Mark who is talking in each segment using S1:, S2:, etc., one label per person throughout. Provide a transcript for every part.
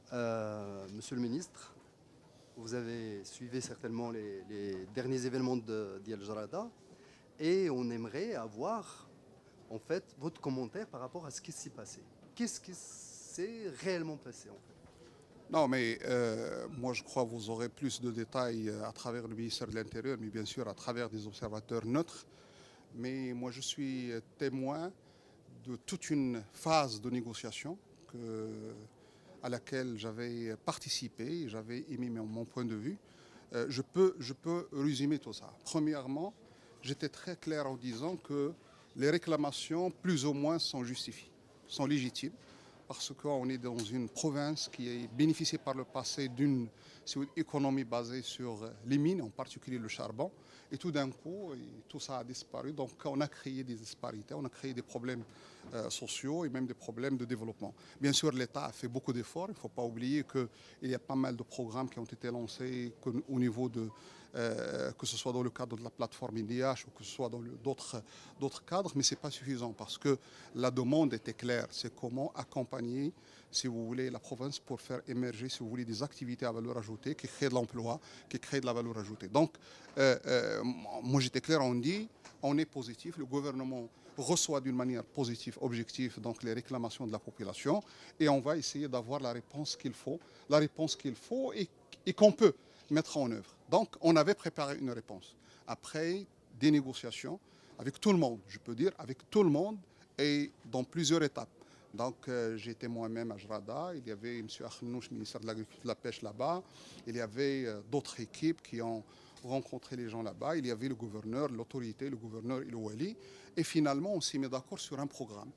S1: Monsieur le ministre, vous avez suivi certainement les derniers événements d'Yel Jarada et on aimerait avoir en fait votre commentaire par rapport à ce qui s'est passé. Qu'est-ce qui s'est réellement passé en fait?
S2: Non, mais moi je crois que vous aurez plus de détails à travers le ministère de l'Intérieur, mais bien sûr à travers des observateurs neutres. Mais moi je suis témoin de toute une phase de négociation à laquelle j'avais participé, j'avais émis mon point de vue. Je peux résumer tout ça. Premièrement, j'étais très clair en disant que les réclamations, plus ou moins, sont justifiées, sont légitimes, parce qu'on est dans une province qui a bénéficié par le passé d'une économie basée sur les mines, en particulier le charbon. Et tout d'un coup, tout ça a disparu. Donc on a créé des disparités, on a créé des problèmes sociaux et même des problèmes de développement. Bien sûr, l'État a fait beaucoup d'efforts. Il ne faut pas oublier qu'il y a pas mal de programmes qui ont été lancés au niveau de, que ce soit dans le cadre de la plateforme IDH ou que ce soit dans d'autres cadres, mais ce n'est pas suffisant parce que la demande était claire. C'est comment accompagner, si vous voulez, la province pour faire émerger, si vous voulez, des activités à valeur ajoutée qui créent de l'emploi, qui créent de la valeur ajoutée. Donc, moi j'étais clair, on dit, on est positif, le gouvernement reçoit d'une manière positive, objective, donc les réclamations de la population, et on va essayer d'avoir la réponse qu'il faut, et qu'on peut mettre en œuvre. Donc, on avait préparé une réponse. Après des négociations avec tout le monde, je peux dire, avec tout le monde, et dans plusieurs étapes. Donc, j'étais moi-même à Jrada, il y avait M. Akhnouch, ministère de l'Agriculture et de la Pêche là-bas, il y avait d'autres équipes qui ont rencontré les gens là-bas, il y avait le gouverneur, l'autorité, le gouverneur et le wali, et finalement, on s'est mis d'accord sur un programme.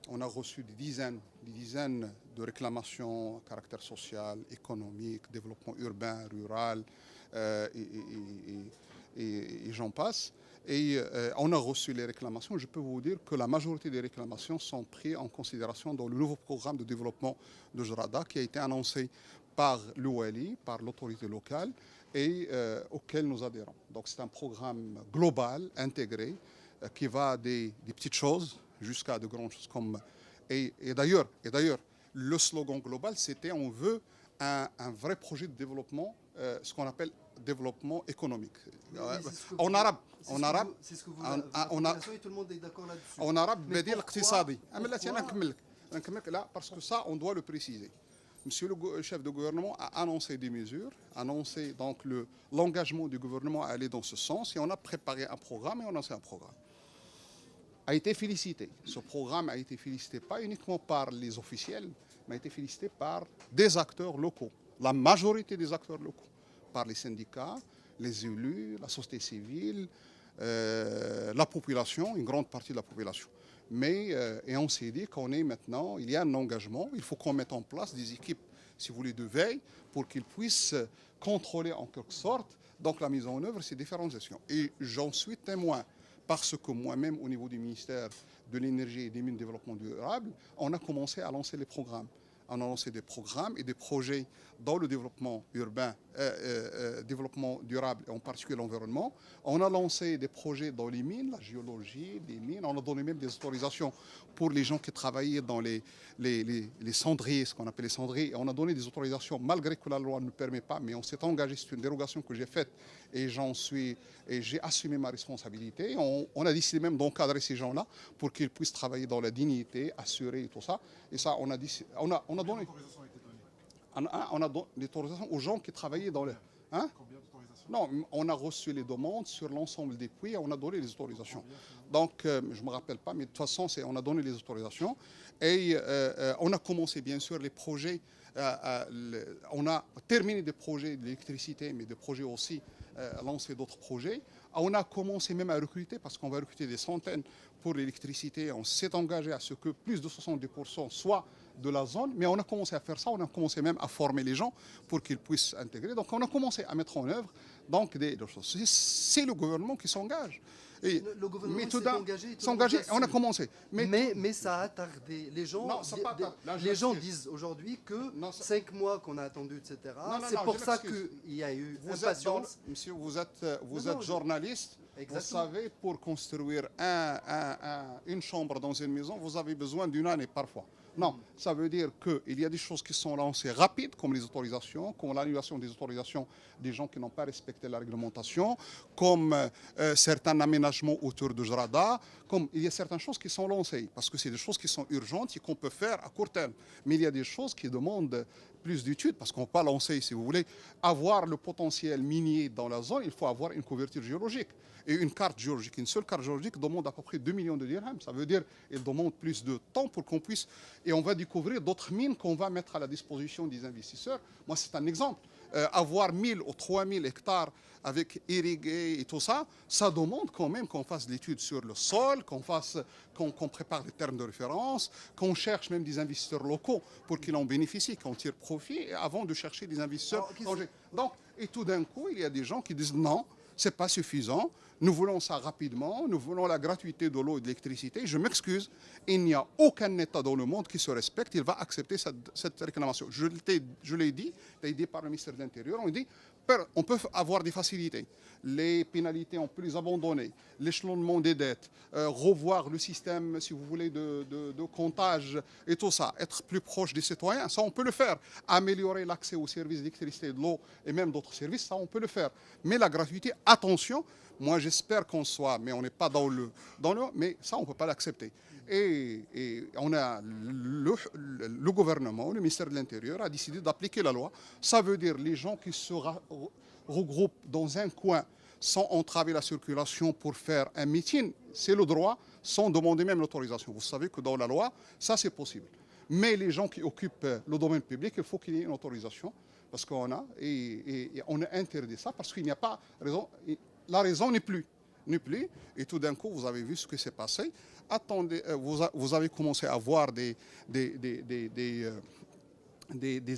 S2: On a reçu des dizaines de réclamations à caractère social, économique, développement urbain, rural, et j'en passe. Et on a reçu les réclamations. Je peux vous dire que la majorité des réclamations sont prises en considération dans le nouveau programme de développement de Jrada qui a été annoncé par l'OLI, par l'autorité locale, et auquel nous adhérons. Donc c'est un programme global, intégré, qui va des petites choses jusqu'à de grandes choses comme... Et d'ailleurs, le slogan global, c'était on veut un vrai projet de développement, ce qu'on appelle développement économique. En arabe,
S1: c'est ce que vous la population et tout le monde est d'accord là-dessus.
S2: En arabe,
S1: Mais
S2: بديل اقتصادي.
S1: pourquoi
S2: Là, parce que ça, on doit le préciser. Monsieur le chef de gouvernement a annoncé des mesures, annoncé donc l'engagement du gouvernement à aller dans ce sens, et on a préparé un programme et on a lancé un programme. A été félicité. Ce programme a été félicité pas uniquement par les officiels, mais a été félicité par des acteurs locaux, la majorité des acteurs locaux, par les syndicats, les élus, la société civile, la population, une grande partie de la population. Mais, et on s'est dit qu'on est maintenant, il y a un engagement, il faut qu'on mette en place des équipes, si vous voulez, de veille, pour qu'ils puissent contrôler en quelque sorte donc la mise en œuvre de ces différentes actions. Et j'en suis témoin, parce que moi-même, au niveau du ministère de l'Énergie et des Mines de Développement Durable, on a commencé à lancer les programmes. On a lancé des programmes et des projets dans le développement urbain, développement durable et en particulier l'environnement. On a lancé des projets dans les mines, la géologie, les mines. On a donné même des autorisations pour les gens qui travaillaient dans les cendriers, ce qu'on appelle les cendriers. Et on a donné des autorisations malgré que la loi ne le permet pas, mais on s'est engagé, c'est une dérogation que j'ai faite et j'ai assumé ma responsabilité. On a décidé même d'encadrer ces gens-là pour qu'ils puissent travailler dans la dignité, assurée et tout ça. Et ça, on a donné. On a donné l'autorisation aux gens qui travaillaient dans le... Hein? Non, on a reçu les demandes sur l'ensemble des puits et on a donné les autorisations. Donc, je ne me rappelle pas, mais de toute façon, on a donné les autorisations. Et on a commencé, bien sûr, les projets. On a terminé des projets d'électricité, mais des projets aussi, lancé d'autres projets. On a commencé même à recruter, parce qu'on va recruter des centaines pour l'électricité. On s'est engagé à ce que plus de 70% soient de la zone, mais on a commencé à faire ça, on a commencé même à former les gens pour qu'ils puissent intégrer. Donc on a commencé à mettre en œuvre donc, des choses. C'est le gouvernement qui s'engage.
S1: Et le gouvernement s'est
S2: engagé, on a commencé.
S1: Mais ça a tardé. Les gens, les gens disent aujourd'hui que 5 mois qu'on a attendu, etc. C'est pour ça qu'il y a eu impatience.
S2: Monsieur, vous êtes journaliste. Exactement. Vous savez, pour construire une chambre dans une maison, vous avez besoin d'une année parfois. Non, ça veut dire qu'il y a des choses qui sont lancées rapides, comme les autorisations, comme l'annulation des autorisations des gens qui n'ont pas respecté la réglementation, comme certains aménagements autour de Jrada, comme il y a certaines choses qui sont lancées, parce que c'est des choses qui sont urgentes et qu'on peut faire à court terme. Mais il y a des choses qui demandent plus d'études, parce qu'on ne peut pas lancer, si vous voulez, avoir le potentiel minier dans la zone, il faut avoir une couverture géologique. Et une carte géologique, une seule carte géologique demande à peu près 2 millions de dirhams. Ça veut dire qu'elle demande plus de temps pour qu'on puisse... Et on va découvrir d'autres mines qu'on va mettre à la disposition des investisseurs. Moi, c'est un exemple. Avoir 1000 ou 3000 hectares avec irrigué et tout ça, ça demande quand même qu'on fasse l'étude sur le sol, qu'on prépare des termes de référence, qu'on cherche même des investisseurs locaux pour qu'ils en bénéficient, qu'on tire profit avant de chercher des investisseurs étrangers. Donc, et tout d'un coup, il y a des gens qui disent non, ce n'est pas suffisant, nous voulons ça rapidement, nous voulons la gratuité de l'eau et de l'électricité. Je m'excuse, il n'y a aucun État dans le monde qui se respecte, il va accepter cette réclamation. Je l'ai dit, aidé par le ministère de l'Intérieur, on dit on peut avoir des facilités. Les pénalités, on peut les abandonner. L'échelonnement des dettes, revoir le système, si vous voulez, de comptage et tout ça, être plus proche des citoyens, ça on peut le faire. Améliorer l'accès aux services d'électricité, de l'eau et même d'autres services, ça on peut le faire. Mais la gratuité, attention, moi j'espère qu'on soit, mais on n'est pas dans le, mais ça on ne peut pas l'accepter. Et on a le gouvernement, le ministère de l'Intérieur a décidé d'appliquer la loi. Ça veut dire les gens qui se regroupent dans un coin sans entraver la circulation pour faire un meeting, c'est le droit, sans demander même l'autorisation. Vous savez que dans la loi, ça c'est possible. Mais les gens qui occupent le domaine public, il faut qu'il y ait une autorisation, parce qu'on a, et on a interdit ça, parce qu'il n'y a pas raison, la raison n'est plus. Et tout d'un coup, vous avez vu ce qui s'est passé. Attendez, vous avez commencé à voir des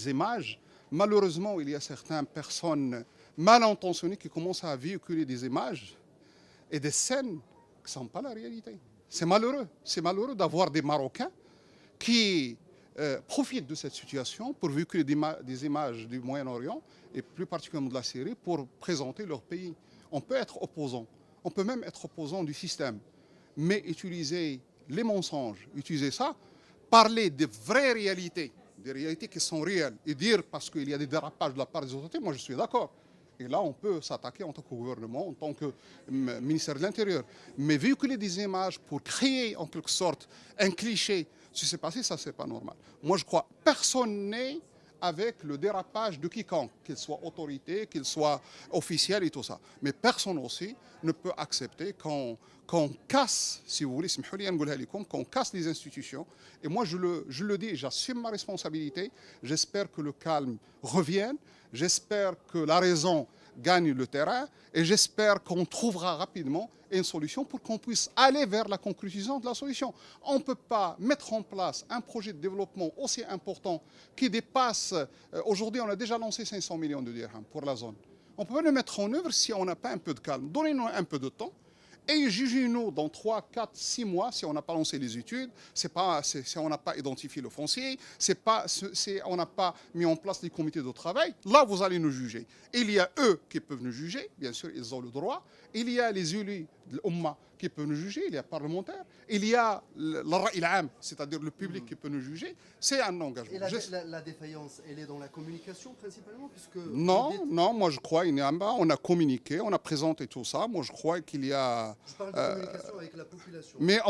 S2: images. Malheureusement, il y a certaines personnes mal intentionnées qui commencent à véhiculer des images et des scènes qui ne sont pas la réalité. C'est malheureux. C'est malheureux d'avoir des Marocains qui profitent de cette situation pour véhiculer des images du Moyen-Orient et plus particulièrement de la Syrie pour présenter leur pays. On peut être opposant. On peut même être opposant du système. Mais utiliser les mensonges, utiliser ça, parler des vraies réalités, des réalités qui sont réelles, et dire parce qu'il y a des dérapages de la part des autorités, moi je suis d'accord. Et là, on peut s'attaquer en tant que gouvernement, en tant que ministère de l'Intérieur. Mais véhiculer des images pour créer en quelque sorte un cliché, ce qui s'est passé, ça, c'est pas normal. Moi, je crois personne n'est avec le dérapage de quiconque, qu'il soit autorité, qu'il soit officiel et tout ça. Mais personne aussi ne peut accepter qu'on casse, si vous voulez, qu'on casse les institutions. Et moi, je le dis, j'assume ma responsabilité. J'espère que le calme revienne. J'espère que la raison gagne le terrain. Et j'espère qu'on trouvera rapidement une solution pour qu'on puisse aller vers la conclusion de la solution. On ne peut pas mettre en place un projet de développement aussi important qui dépasse... Aujourd'hui, on a déjà lancé 500 millions de dirhams pour la zone. On ne peut pas le mettre en œuvre si on n'a pas un peu de calme. Donnez-nous un peu de temps. Et jugez-nous dans 3, 4, 6 mois si on n'a pas lancé les études, si on n'a pas identifié le foncier, si on n'a pas mis en place les comités de travail. Là, vous allez nous juger. Il y a eux qui peuvent nous juger, bien sûr, ils ont le droit. Il y a les élus de l'Umma qui peuvent nous juger, il y a les parlementaires. Il y a l'Ra'il, c'est-à-dire le public qui peut nous juger. C'est un engagement.
S1: Et la défaillance, elle est dans la communication principalement puisque
S2: Non, moi je crois on a communiqué, on a présenté tout ça. Moi je crois qu'il y a...
S1: Je parle de communication avec la population.
S2: Mais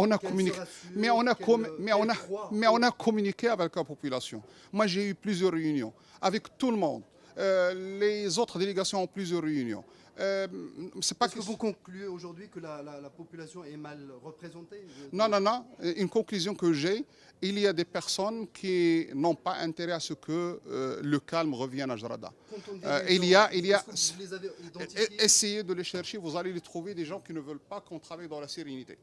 S2: on a communiqué avec la population. Moi j'ai eu plusieurs réunions avec tout le monde. Les autres délégations ont plusieurs réunions.
S1: Est-ce que vous concluez aujourd'hui que la population est mal représentée?
S2: Non. Une conclusion que j'ai, il y a des personnes qui n'ont pas intérêt à ce que le calme revienne à Jrada. Essayez de les chercher, vous allez les trouver des gens qui ne veulent pas qu'on travaille dans la sérénité.